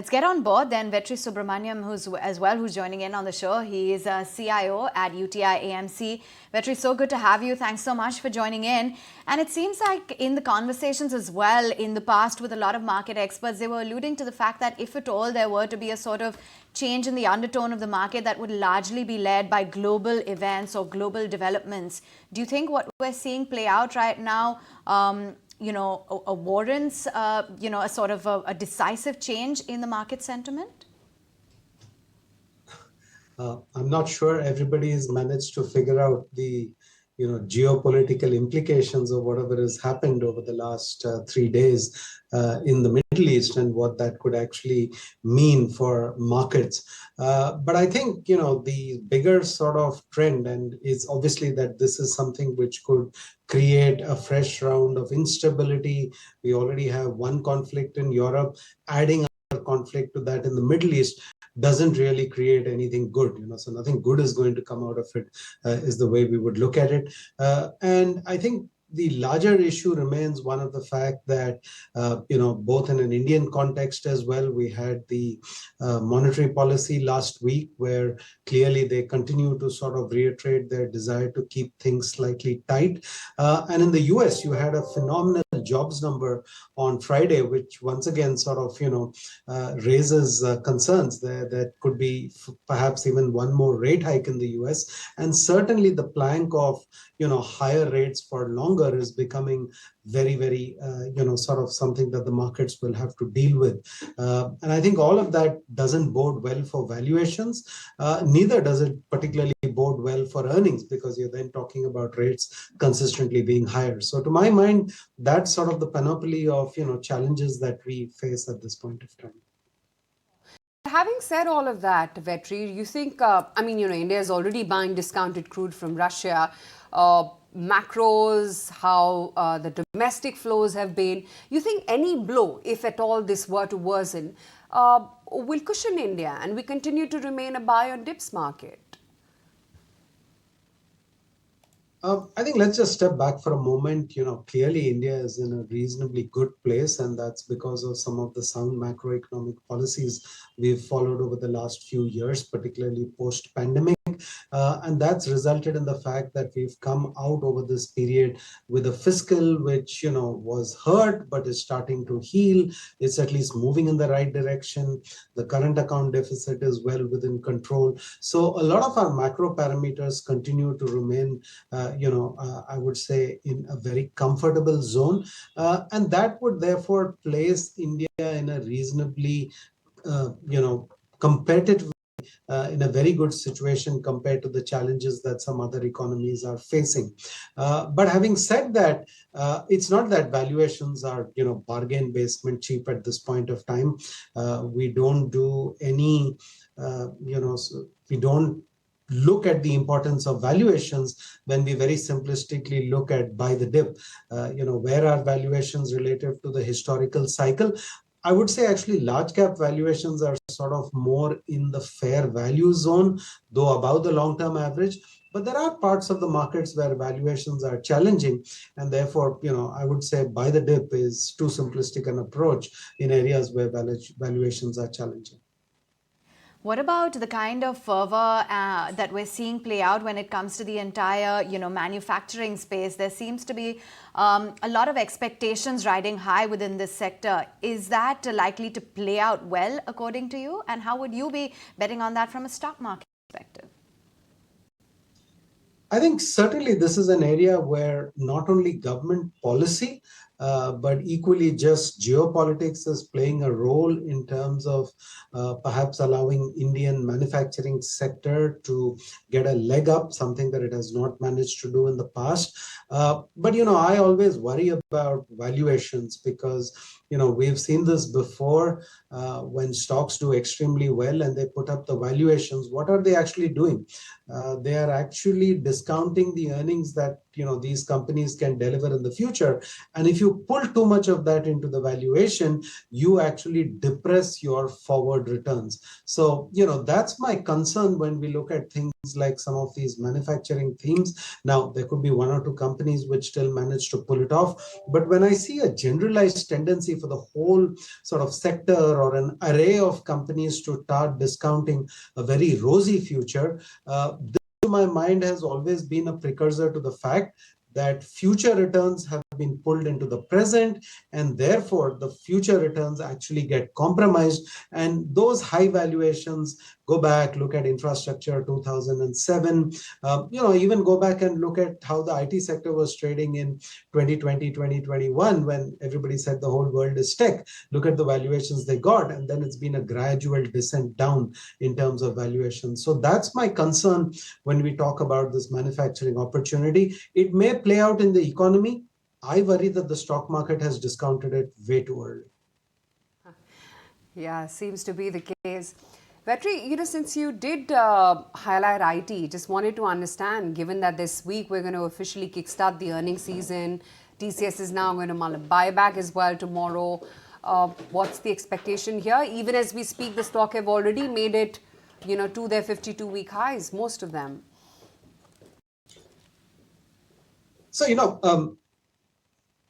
Let's get on board then Vetri Subramaniam, who's joining in on the show. He is a CIO at UTI AMC. Vetri, so good to have you. Thanks so much for joining in. And it seems like in the conversations as well in the past with a lot of market experts, they were alluding to the fact that if at all there were to be a sort of change in the undertone of the market, that would largely be led by global events or global developments. Do you think what we're seeing play out right now warrants, a sort of a decisive change in the market sentiment? I'm not sure everybody has managed to figure out the geopolitical implications of whatever has happened over the last 3 days in the Middle East and what that could actually mean for markets. But I think, the bigger sort of trend and is obviously that this is something which could create a fresh round of instability. We already have one conflict in Europe. Adding another conflict to that in the Middle East doesn't really create anything good, so nothing good is going to come out of it, is the way we would look at it. And I think the larger issue remains one of the fact that, both in an Indian context as well, we had the monetary policy last week where clearly they continue to sort of reiterate their desire to keep things slightly tight. And in the US, you had a phenomenal jobs number on Friday, which once again sort of, raises concerns there that could be perhaps even one more rate hike in the US. And certainly the plank of, higher rates for longer is becoming very, very, sort of something that the markets will have to deal with. And I think all of that doesn't bode well for valuations. Neither does it particularly bode well for earnings, because you're then talking about rates consistently being higher. So to my mind, that's sort of the panoply of, challenges that we face at this point of time. Having said all of that, Vetri, you think, India is already buying discounted crude from Russia. Macros, how the domestic flows have been. You think any blow, if at all this were to worsen, will cushion India and we continue to remain a buy on dips market? I think let's just step back for a moment. Clearly India is in a reasonably good place, and that's because of some of the sound macroeconomic policies we've followed over the last few years, particularly post-pandemic. And that's resulted in the fact that we've come out over this period with a fiscal which, was hurt, but is starting to heal. It's at least moving in the right direction. The current account deficit is well within control. So a lot of our macro parameters continue to remain I would say in a very comfortable zone. And that would therefore place India in a reasonably, competitive, in a very good situation compared to the challenges that some other economies are facing. But having said that, it's not that valuations are, bargain basement cheap at this point of time. We don't do any, we don't look at the importance of valuations when we very simplistically look at buy the dip. Where are valuations relative to the historical cycle? I would say actually large cap valuations are sort of more in the fair value zone, though above the long-term average. But there are parts of the markets where valuations are challenging, and therefore, I would say buy the dip is too simplistic an approach in areas where valuations are challenging. What about the kind of fervor that we're seeing play out when it comes to the entire, manufacturing space? There seems to be a lot of expectations riding high within this sector. Is that likely to play out well, according to you? And how would you be betting on that from a stock market perspective? I think certainly this is an area where not only government policy, but equally just geopolitics is playing a role in terms of perhaps allowing Indian manufacturing sector to get a leg up, something that it has not managed to do in the past. But, I always worry about valuations because, we've seen this before when stocks do extremely well and they put up the valuations. What are they actually doing? They are actually discounting the earnings that these companies can deliver in the future. And if you pull too much of that into the valuation, you actually depress your forward returns. So, that's my concern when we look at things like some of these manufacturing themes. Now, there could be one or two companies which still manage to pull it off. But when I see a generalized tendency for the whole sort of sector or an array of companies to start discounting a very rosy future, this to my mind has always been a precursor to the fact that future returns have been pulled into the present, and therefore the future returns actually get compromised. And those high valuations, go back, look at infrastructure 2007, even go back and look at how the IT sector was trading in 2020, 2021, when everybody said the whole world is tech. Look at the valuations they got, and then it's been a gradual descent down in terms of valuation. So that's my concern when we talk about this manufacturing opportunity. It may play out in the economy. I worry that the stock market has discounted it way too early. Yeah, seems to be the case. Vetri, since you did highlight IT, just wanted to understand, given that this week we're going to officially kickstart the earnings season, TCS is now going to mull a buyback as well tomorrow. What's the expectation here? Even as we speak, the stock have already made it, to their 52-week highs, most of them. So,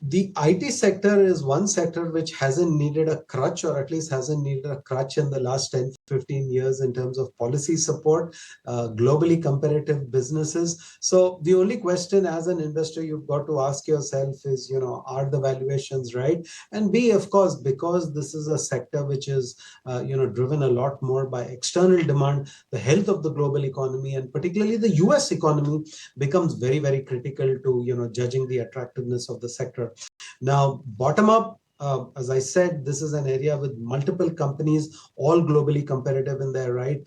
the IT sector is one sector which hasn't needed a crutch, or at least hasn't needed a crutch in the last 10, 15 years in terms of policy support, globally competitive businesses. So the only question as an investor you've got to ask yourself is, are the valuations right? And B, of course, because this is a sector which is, driven a lot more by external demand, the health of the global economy and particularly the US economy becomes very, very critical to, judging the attractiveness of the sector. Now, bottom up, as I said, this is an area with multiple companies, all globally competitive in their right.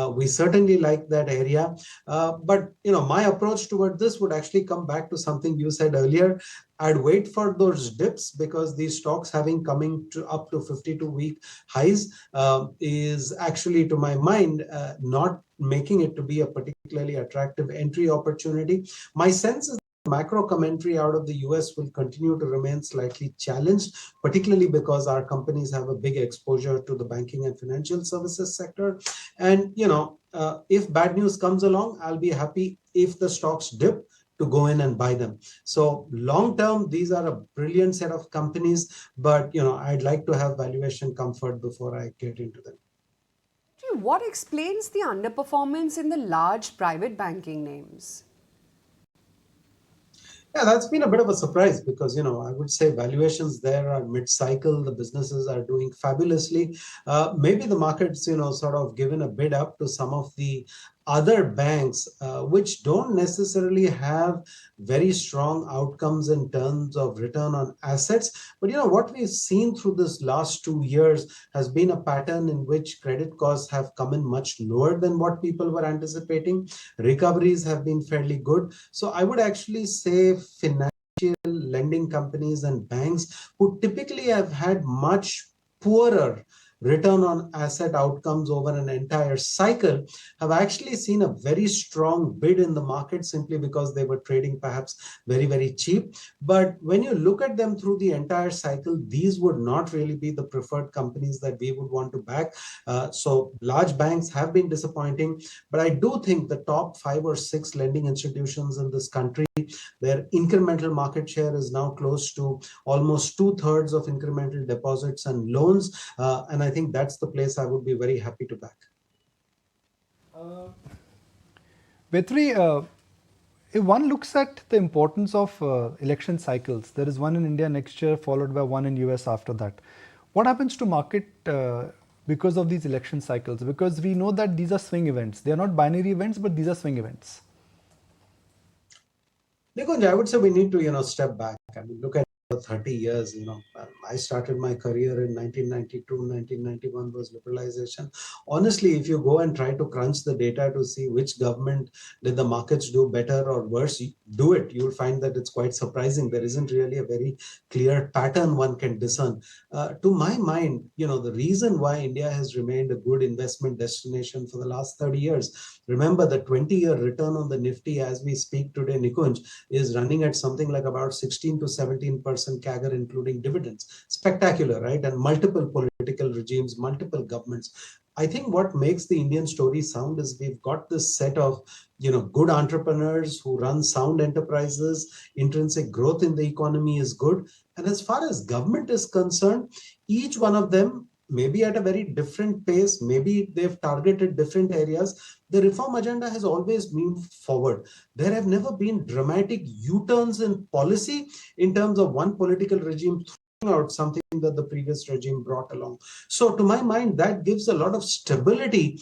We certainly like that area. But, my approach toward this would actually come back to something you said earlier. I'd wait for those dips, because these stocks having coming to up to 52-week highs is actually, to my mind, not making it to be a particularly attractive entry opportunity. My sense is macro commentary out of the US will continue to remain slightly challenged, particularly because our companies have a big exposure to the banking and financial services sector. And, if bad news comes along, I'll be happy if the stocks dip to go in and buy them. So long term, these are a brilliant set of companies, but, I'd like to have valuation comfort before I get into them. What explains the underperformance in the large private banking names? Yeah, that's been a bit of a surprise because, I would say valuations there are mid-cycle. The businesses are doing fabulously. Maybe the market's, sort of given a bid up to some of the other banks, which don't necessarily have very strong outcomes in terms of return on assets. But, what we've seen through this last 2 years has been a pattern in which credit costs have come in much lower than what people were anticipating. Recoveries have been fairly good. So I would actually say financial lending companies and banks who typically have had much poorer return on asset outcomes over an entire cycle have actually seen a very strong bid in the market simply because they were trading perhaps very, very cheap. But when you look at them through the entire cycle, these would not really be the preferred companies that we would want to back. So large banks have been disappointing, but I do think the top 5 or 6 lending institutions in this country, their incremental market share is now close to almost 2/3 of incremental deposits and loans. And I think that's the place I would be very happy to back. Vetri, if one looks at the importance of election cycles, there is one in India next year followed by one in US after that. What happens to market because of these election cycles? Because we know that these are swing events. They are not binary events, but these are swing events. Nikunj, I would say we need to, step back. I mean, look at 30 years. I started my career in 1992, 1991 was liberalization. Honestly, if you go and try to crunch the data to see which government did the markets do better or worse, do it. You'll find that it's quite surprising. There isn't really a very clear pattern one can discern. To my mind, the reason why India has remained a good investment destination for the last 30 years, remember the 20-year return on the Nifty as we speak today, Nikunj, is running at something like about 16 to 17% CAGR, including dividends. Spectacular, right? And multiple political regimes, multiple governments. I think what makes the Indian story sound is we've got this set of good entrepreneurs who run sound enterprises. Intrinsic growth in the economy is good. And as far as government is concerned, each one of them, maybe at a very different pace, maybe they've targeted different areas. The reform agenda has always moved forward. There have never been dramatic U-turns in policy in terms of one political regime throwing out something that the previous regime brought along. So to my mind, that gives a lot of stability.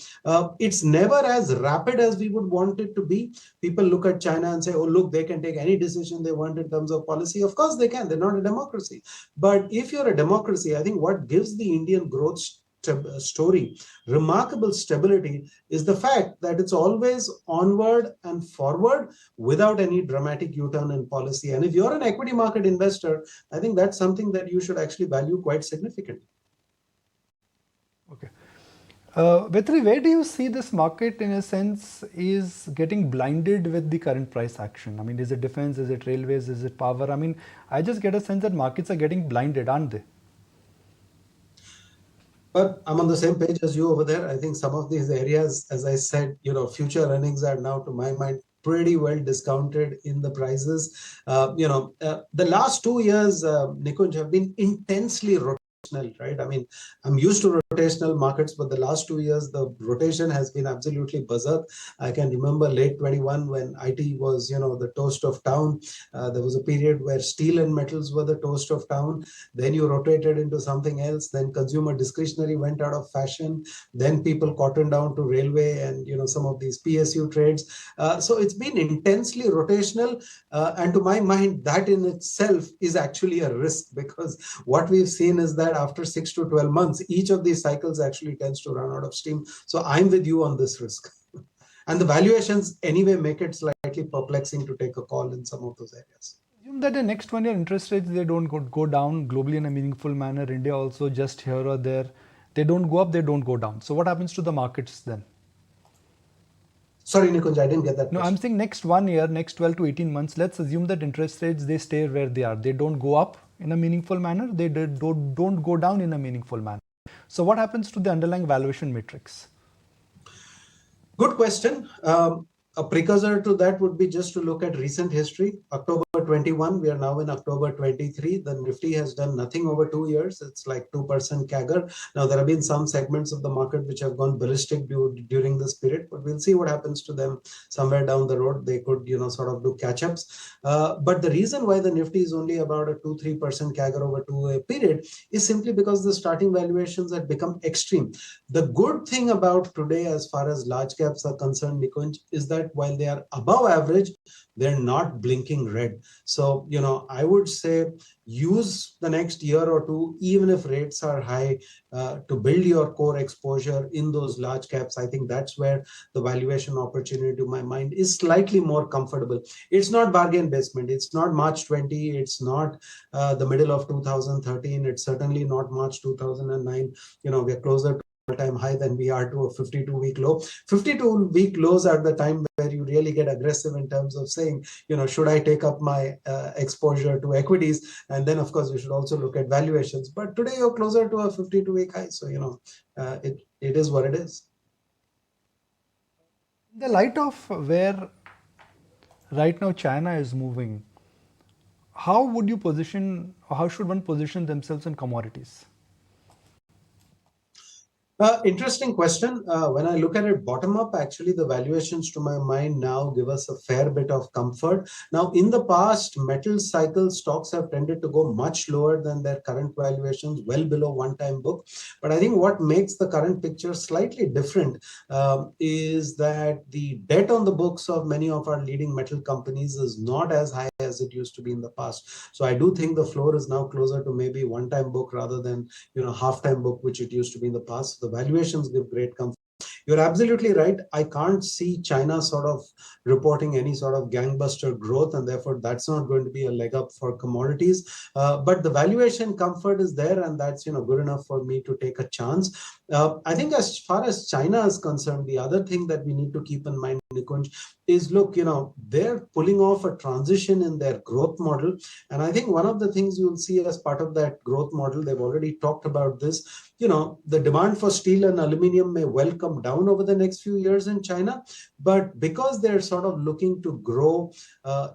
It's never as rapid as we would want it to be. People look at China and say, oh, look, they can take any decision they want in terms of policy. Of course they can. They're not a democracy. But if you're a democracy, I think what gives the Indian growth story remarkable stability is the fact that it's always onward and forward without any dramatic U-turn in policy. And if you're an equity market investor, I think that's something that you should actually value quite significantly. Okay. Vetri, where do you see this market in a sense is getting blinded with the current price action? I mean, is it defense, is it railways, is it power? I mean, I just get a sense that markets are getting blinded, aren't they? But I'm on the same page as you over there. I think some of these areas, as I said, future earnings are now, to my mind, pretty well discounted in the prices. The last 2 years, Nikunj, have been intensely rotational, right? I mean, I'm used to rotational markets, but the last 2 years, the rotation has been absolutely berserk. I can remember late 21 when IT was, the toast of town. There was a period where steel and metals were the toast of town. Then you rotated into something else. Then consumer discretionary went out of fashion. Then people cottoned down to railway and, some of these PSU trades. So it's been intensely rotational. And to my mind, that in itself is actually a risk, because what we've seen is that after 6 to 12 months, each of these cycles actually tends to run out of steam. So I'm with you on this risk. And the valuations anyway make it slightly perplexing to take a call in some of those areas. Assume that the next 1 year interest rates, they don't go down globally in a meaningful manner. India also just here or there. They don't go up, they don't go down. So what happens to the markets then? Sorry, Nikunj, I didn't get that. No, question. I'm saying next 1 year, next 12 to 18 months, let's assume that interest rates, they stay where they are. They don't go up in a meaningful manner. They don't go down in a meaningful manner. So what happens to the underlying valuation matrix? Good question. A precursor to that would be just to look at recent history. October 21, we are now in October 23. The Nifty has done nothing over 2 years. It's like 2% CAGR. Now, there have been some segments of the market which have gone ballistic during this period, but we'll see what happens to them somewhere down the road. They could, sort of do catch-ups. But the reason why the Nifty is only about a 2-3% CAGR over 2 period is simply because the starting valuations had become extreme. The good thing about today, as far as large caps are concerned, Nikunj, is that while they are above average, they're not blinking red. So, I would say use the next year or two, even if rates are high, to build your core exposure in those large caps. I think that's where the valuation opportunity, to my mind, is slightly more comfortable. It's not bargain basement. It's not March 20. It's not the middle of 2013. It's certainly not March 2009. We're closer to all-time high than we are to a 52-week low. 52-week lows are the time where you really get aggressive in terms of saying, should I take up my exposure to equities? And then, of course, you should also look at valuations. But today you're closer to a 52-week high. So, it is what it is. In the light of where right now China is moving, how would you position, or how should one position themselves in commodities? Interesting question. When I look at it bottom up, actually, the valuations to my mind now give us a fair bit of comfort. Now, in the past, metal cycle stocks have tended to go much lower than their current valuations, well below one-time book. But I think what makes the current picture slightly different is that the debt on the books of many of our leading metal companies is not as high as it used to be in the past. So I do think the floor is now closer to maybe one-time book rather than half-time book, which it used to be in the past. So the valuations give great comfort. You're absolutely right. I can't see China sort of reporting any sort of gangbuster growth, and therefore that's not going to be a leg up for commodities. But the valuation comfort is there, and that's good enough for me to take a chance. I think as far as China is concerned, the other thing that we need to keep in mind, Nikunj, is look, they're pulling off a transition in their growth model. And I think one of the things you'll see as part of that growth model, they've already talked about this, the demand for steel and aluminum may well come down over the next few years in China, but because they're sort of looking to grow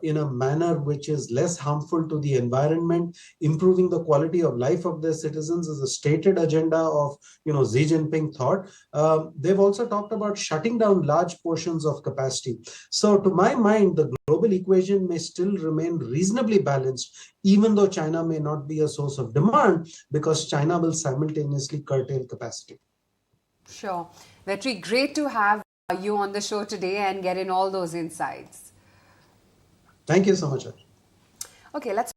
in a manner which is less harmful to the environment, improving the quality of life of their citizens is a stated agenda of, Xi Jinping thought. They've also talked about shutting down large portions of capacity. So to my mind, the global equation may still remain reasonably balanced, even though China may not be a source of demand, because China will simultaneously curtail capacity. Sure. Vetri, great to have you on the show today and get in all those insights. Thank you so much. Okay, let's